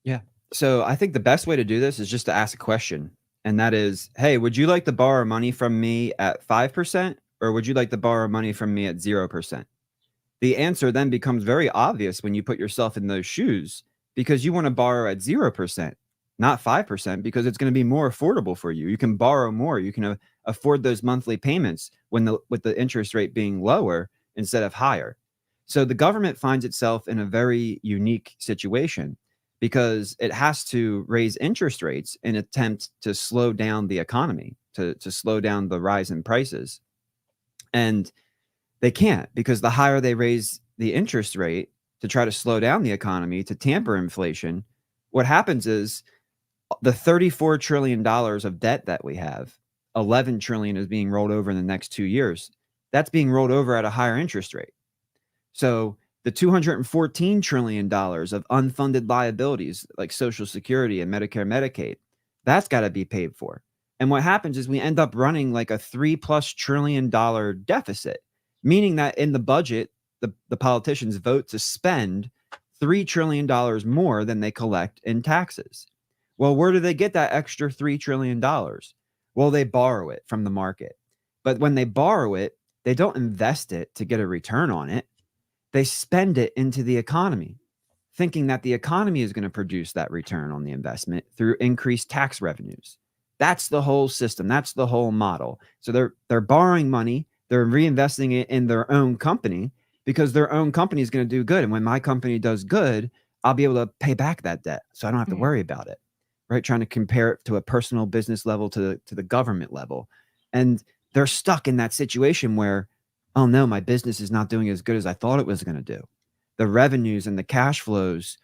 Yeah. So I think the best way to do this is just to ask a question. And that is, hey, would you like to borrow money from me at 5% or would you like to borrow money from me at 0%? The answer then becomes very obvious when you put yourself in those shoes because you want to borrow at 0%, not 5%, because it's going to be more affordable for you. You can borrow more. You can afford those monthly payments with the interest rate being lower instead of higher. So the government finds itself in a very unique situation because it has to raise interest rates in attempt to slow down the economy, to slow down the rise in prices. And they can't because the higher they raise the interest rate to try to slow down the economy, to tamper inflation, what happens is the $34 trillion of debt that we have, 11 trillion is being rolled over in the next 2 years. That's being rolled over at a higher interest rate. So the $214 trillion of unfunded liabilities like Social Security and Medicare, Medicaid, that's got to be paid for. And what happens is we end up running like a $3+ trillion deficit, meaning that in the budget, the politicians vote to spend $3 trillion more than they collect in taxes. Well, where do they get that extra $3 trillion? Well, they borrow it from the market. But when they borrow it, they don't invest it to get a return on it. They spend it into the economy, thinking that the economy is going to produce that return on the investment through increased tax revenues. That's the whole system. That's the whole model. So they're borrowing money, they're reinvesting it in their own company because their own company is going to do good. And when my company does good, I'll be able to pay back that debt. So I don't have to Mhm. worry about it. Right. Trying to compare it to a personal business level to the government level. And they're stuck in that situation where, oh no, my business is not doing as good as I thought it was going to do. The revenues and the cash flows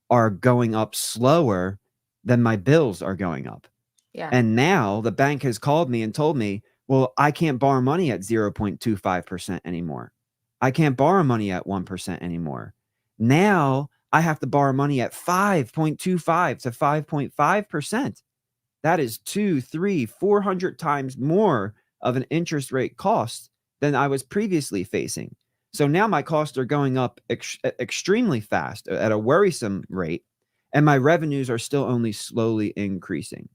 are going up slower than my bills are going up. Yeah. And now the bank has called me and told me, well, I can't borrow money at 0.25% anymore. I can't borrow money at 1% anymore. Now I have to borrow money at 5.25 to 5.5%. That is two, three, 400 times more of an interest rate cost than I was previously facing. So now my costs are going up extremely fast at a worrisome rate, and my revenues are still only slowly increasing.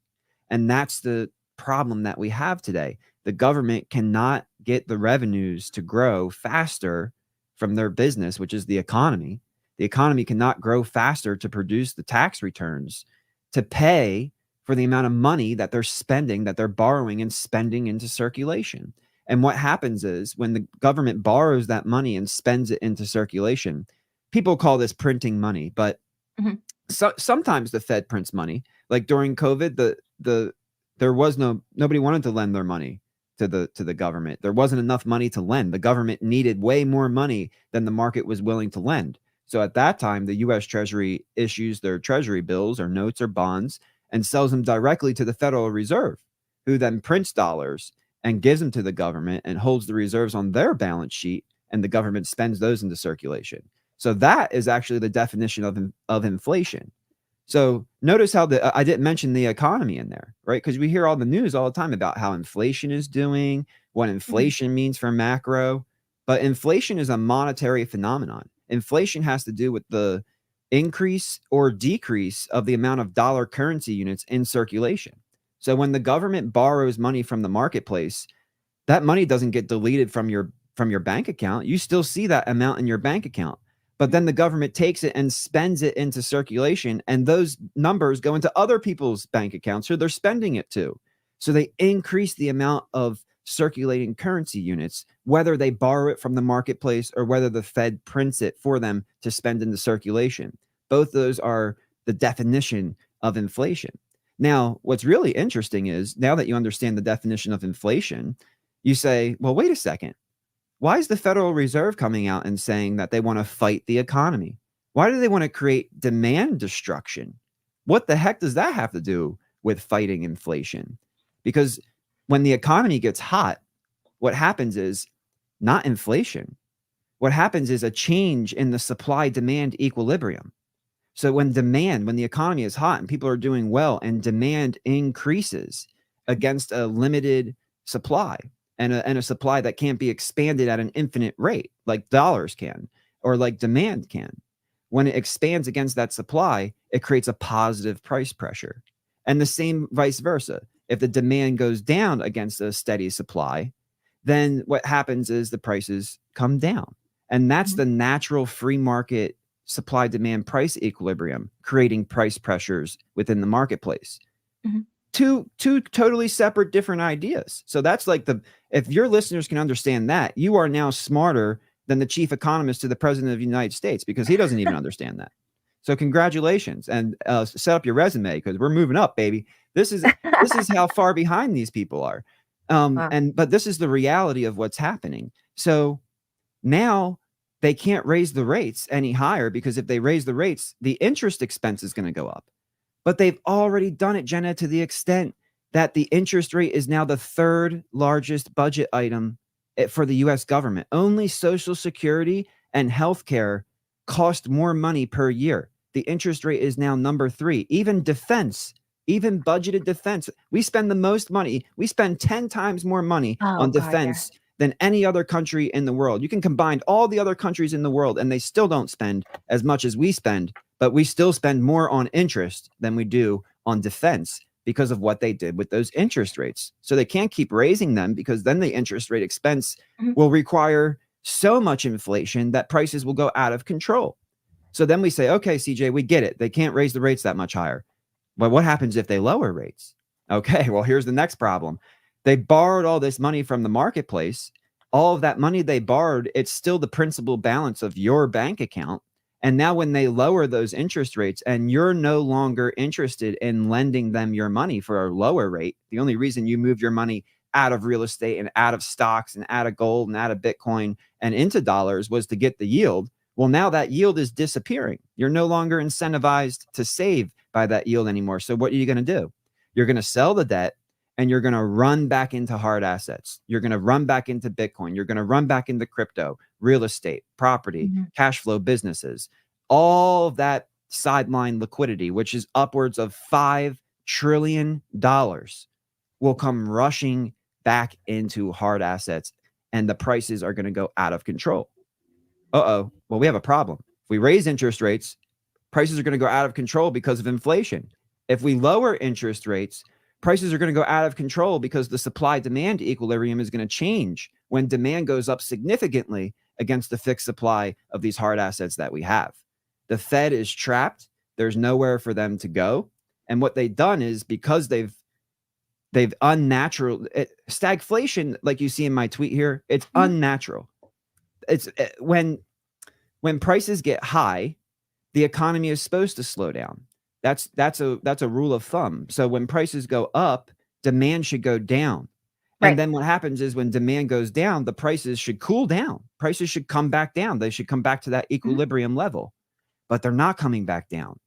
And that's the problem that we have today. The government cannot get the revenues to grow faster from their business, which is the economy. The economy cannot grow faster to produce the tax returns to pay for the amount of money that they're spending, that they're borrowing and spending into circulation. And what happens is when the government borrows that money and spends it into circulation, people call this printing money, but Mhm. sometimes the Fed prints money. Like during COVID, there was nobody wanted to lend their money to the government. There wasn't enough money to lend. The government needed way more money than the market was willing to lend. So at that time, the U.S. Treasury issues their Treasury bills or notes or bonds and sells them directly to the Federal Reserve, who then prints dollars and gives them to the government and holds the reserves on their balance sheet, and the government spends those into circulation. So that is actually the definition of inflation. So notice how I didn't mention the economy in there, right? Because we hear all the news all the time about how inflation is doing, what Mhm. inflation means for macro, but inflation is a monetary phenomenon. Inflation has to do with the increase or decrease of the amount of dollar currency units in circulation. So when the government borrows money from the marketplace, that money doesn't get deleted from your bank account. You still see that amount in your bank account. But then the government takes it and spends it into circulation, and those numbers go into other people's bank accounts who they're spending it to. So they increase the amount of circulating currency units, whether they borrow it from the marketplace or whether the Fed prints it for them to spend into circulation. Both of those are the definition of inflation. Now, what's really interesting is now that you understand the definition of inflation, you say, well, wait a second. Why is the Federal Reserve coming out and saying that they want to fight the economy? Why do they want to create demand destruction? What the heck does that have to do with fighting inflation? Because when the economy gets hot, what happens is not inflation. What happens is a change in the supply demand equilibrium. So when the economy is hot and people are doing well and demand increases against a limited supply and a supply that can't be expanded at an infinite rate like dollars can or like demand can. when it expands against that supply, it creates a positive price pressure. And the same vice versa. If the demand goes down against a steady supply, then what happens is the prices come down. And that's the natural free market supply demand price equilibrium, creating price pressures within the marketplace. Two totally separate different ideas. So that's like if your listeners can understand that, you are now smarter than the chief economist to the president of the United States, because he doesn't even understand that. So congratulations, and set up your resume, because we're moving up, baby. This is how far behind these people are. Wow. But this is the reality of what's happening. So now they can't raise the rates any higher, because if they raise the rates, the interest expense is going to go up. But they've already done it, Jenna, to the extent that the interest rate is now the third largest budget item for the US government. Only Social Security and healthcare cost more money per year. The interest rate is now number 3. Even defense, even budgeted defense, we spend the most money. We spend 10 times more money on defense than any other country in the world. You can combine all the other countries in the world, and they still don't spend as much as we spend, but we still spend more on interest than we do on defense, because of what they did with those interest rates. So they can't keep raising them, because then the interest rate expense will require so much inflation that prices will go out of control. So then we say, okay, CJ, we get it. They can't raise the rates that much higher. But what happens if they lower rates? Okay, well, here's the next problem. They borrowed all this money from the marketplace. All of that money they borrowed, it's still the principal balance of your bank account. And now when they lower those interest rates and you're no longer interested in lending them your money for a lower rate, the only reason you moved your money out of real estate and out of stocks and out of gold and out of Bitcoin and into dollars was to get the yield. Well, now that yield is disappearing. You're no longer incentivized to save by that yield anymore. So what are you going to do? You're going to sell the debt, and you're going to run back into hard assets. You're going to run back into Bitcoin. You're going to run back into crypto, real estate, property, cash flow businesses, all of that sideline liquidity, which is upwards of $5 trillion, will come rushing back into hard assets, and the prices are going to go out of control. Well, we have a problem. If we raise interest rates, prices are going to go out of control because of inflation. If we lower interest rates, prices are going to go out of control because the supply-demand equilibrium is going to change when demand goes up significantly against the fixed supply of these hard assets that we have. The Fed is trapped. There's nowhere for them to go. And what they've done is, because they've unnatural stagflation, like you see in my tweet here, it's unnatural. It's when prices get high, the economy is supposed to slow down. That's a rule of thumb. So when prices go up, demand should go down. And then what happens is, when demand goes down, the prices should cool down. Prices should come back down. They should come back to that equilibrium level. But they're not coming back down.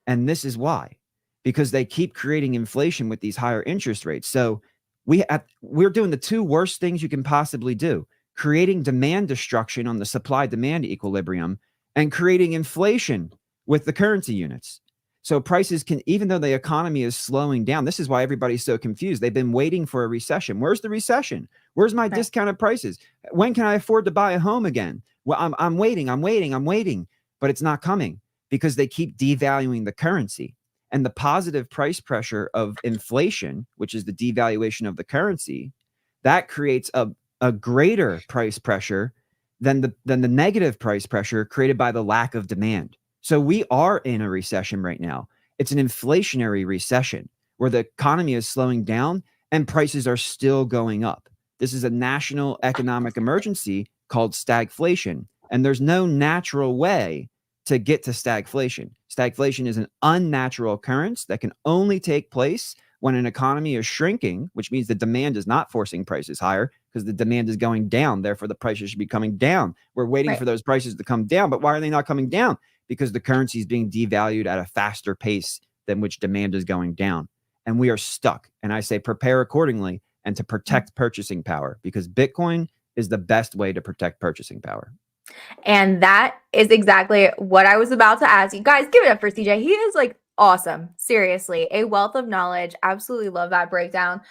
And this is why. Because they keep creating inflation with these higher interest rates. So we're doing the two worst things you can possibly do: creating demand destruction on the supply-demand equilibrium, and creating inflation with the currency units. So prices can, even though the economy is slowing down, this is why everybody's so confused. They've been waiting for a recession. Where's the recession? Where's my discounted prices? When can I afford to buy a home again? Well, I'm waiting, but it's not coming, because they keep devaluing the currency. And the positive price pressure of inflation, which is the devaluation of the currency, that creates a greater price pressure than the negative price pressure created by the lack of demand. So we are in a recession right now. It's an inflationary recession where the economy is slowing down and prices are still going up. This is a national economic emergency called stagflation. And there's no natural way to get to stagflation. Stagflation is an unnatural occurrence that can only take place when an economy is shrinking, which means the demand is not forcing prices higher, because the demand is going down. Therefore, the prices should be coming down. We're waiting for those prices to come down. But why are they not coming down? Because the currency is being devalued at a faster pace than which demand is going down. And we are stuck. And I say prepare accordingly, and to protect purchasing power, because Bitcoin is the best way to protect purchasing power. And that is exactly what I was about to ask you. Guys, give it up for CJ. He is like awesome. Seriously, a wealth of knowledge. Absolutely love that breakdown.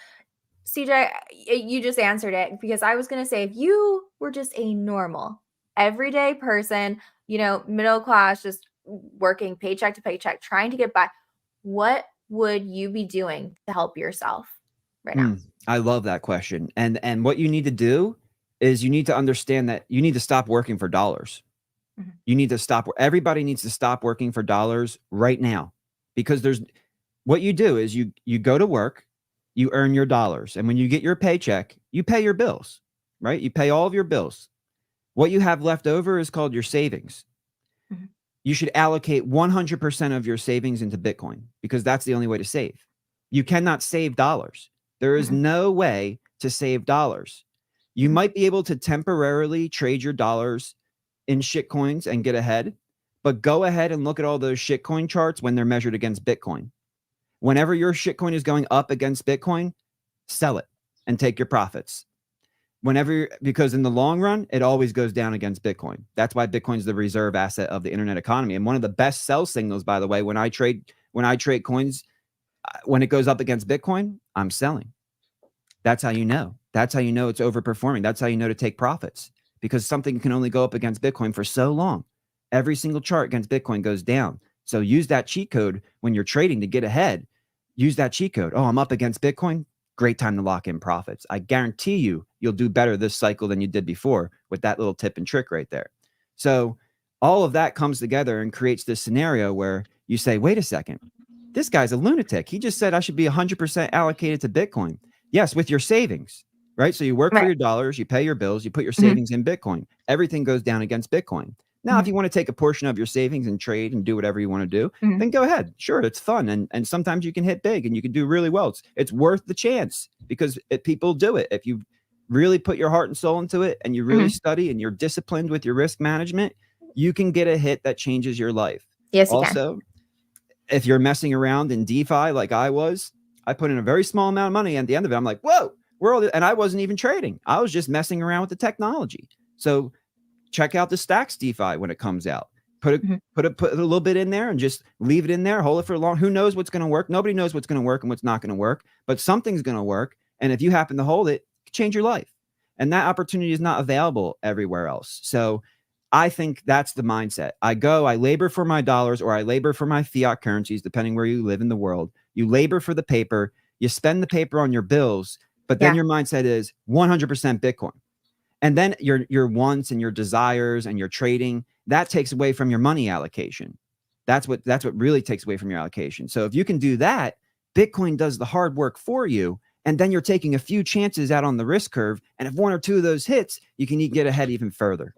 CJ, you just answered it, because I was going to say, if you were just a normal, everyday person, middle class, just working paycheck to paycheck, trying to get by, what would you be doing to help yourself right now? I love that question. And what you need to do is you need to understand that you need to stop working for dollars. Mhm. You need to stop. Everybody needs to stop working for dollars right now, because what you do is you go to work, you earn your dollars, and when you get your paycheck, you pay your bills, right? You pay all of your bills. What you have left over is called your savings. Mhm. You should allocate 100% of your savings into Bitcoin, because that's the only way to save. You cannot save dollars. There is Mhm. no way to save dollars. You Mhm. might be able to temporarily trade your dollars in shitcoins and get ahead, but go ahead and look at all those shitcoin charts when they're measured against Bitcoin. Whenever your shitcoin is going up against Bitcoin, sell it and take your profits. Because in the long run, it always goes down against Bitcoin. That's why Bitcoin's the reserve asset of the internet economy. And one of the best sell signals, by the way, when I trade coins, when it goes up against Bitcoin, I'm selling. That's how you know. That's how you know it's overperforming. That's how you know to take profits, because something can only go up against Bitcoin for so long. Every single chart against Bitcoin goes down. So use that cheat code when you're trading to get ahead. Use that cheat code. Oh, I'm up against Bitcoin. Great time to lock in profits. I guarantee you'll do better this cycle than you did before with that little tip and trick right there. So all of that comes together and creates this scenario where you say, wait a second, this guy's a lunatic. He just said I should be 100% allocated to Bitcoin. Yes, with your savings, right? So you work for Right. your dollars, you pay your bills, you put your Mhm. savings in Bitcoin. Everything goes down against Bitcoin. Now, if Mhm. you want to take a portion of your savings and trade and do whatever you want to do, Mhm. then go ahead. Sure, it's fun. And sometimes you can hit big and you can do really well. It's worth the chance, because people do it. If you really put your heart and soul into it and you really Mhm. study and you're disciplined with your risk management, you can get a hit that changes your life. Yes, you can. Also, if you're messing around in DeFi like I was, I put in a very small amount of money. And at the end of it, I'm like, whoa, and I wasn't even trading. I was just messing around with the technology. So check out the Stacks DeFi when it comes out. Put Mhm. a little bit in there and just leave it in there. Hold it for long. Who knows what's going to work? Nobody knows what's going to work and what's not going to work, but something's going to work. And if you happen to hold it, change your life. And that opportunity is not available everywhere else. So I think that's the mindset. I labor for my dollars, or I labor for my fiat currencies, depending where you live in the world. You labor for the paper, you spend the paper on your bills, but then Yeah. your mindset is 100% Bitcoin. And then your wants and your desires and your trading, that takes away from your money allocation. That's what really takes away from your allocation. So if you can do that, Bitcoin does the hard work for you, and then you're taking a few chances out on the risk curve. And if one or two of those hits, you can get ahead even further.